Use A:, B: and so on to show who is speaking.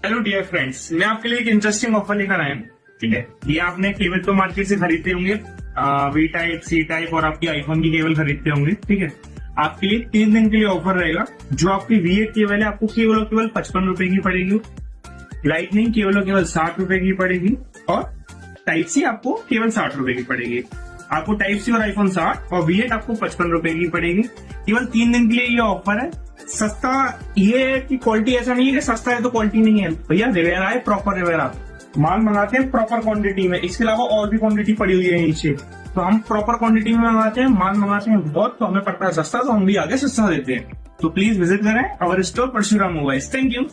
A: Hello dear friends, मैं आपके लिए एक इंटरेस्टिंग ऑफर लेकर आया हूँ। ठीक है, ये आपने केबल तो मार्केट से खरीदते होंगे, वी टाइप, सी टाइप और आपकी आईफोन की केबल खरीदते होंगे। ठीक है, आपके लिए 3 दिन के लिए ऑफर रहेगा। जो आपकी V8 केबल है आपको केवल और केवल 55 रुपए की पड़ेगी। लाइटनिंग केवल और केवल 60 रुपए की पड़ेगी और टाइप सी आपको केवल 60 रुपए की पड़ेगी। आपको टाइप सी और आईफोन 60 और V8 आपको 55 रुपए की पड़ेगी। केवल 3 दिन के लिए ये ऑफर है। सस्ता ये है कि क्वालिटी ऐसा नहीं है कि सस्ता है तो क्वालिटी नहीं है। भैया रिवेरा है, प्रॉपर रिवेरा माल मंगाते हैं प्रॉपर क्वांटिटी में। इसके अलावा और भी क्वांटिटी पड़ी हुई है नीचे, तो हम प्रॉपर क्वांटिटी में मंगाते हैं, माल मंगाते हैं बहुत, तो हमें पड़ता है सस्ता, तो हम भी आगे सस्ता देते हैं। तो प्लीज विजिट करें our store Parshuram mobiles. Thank you.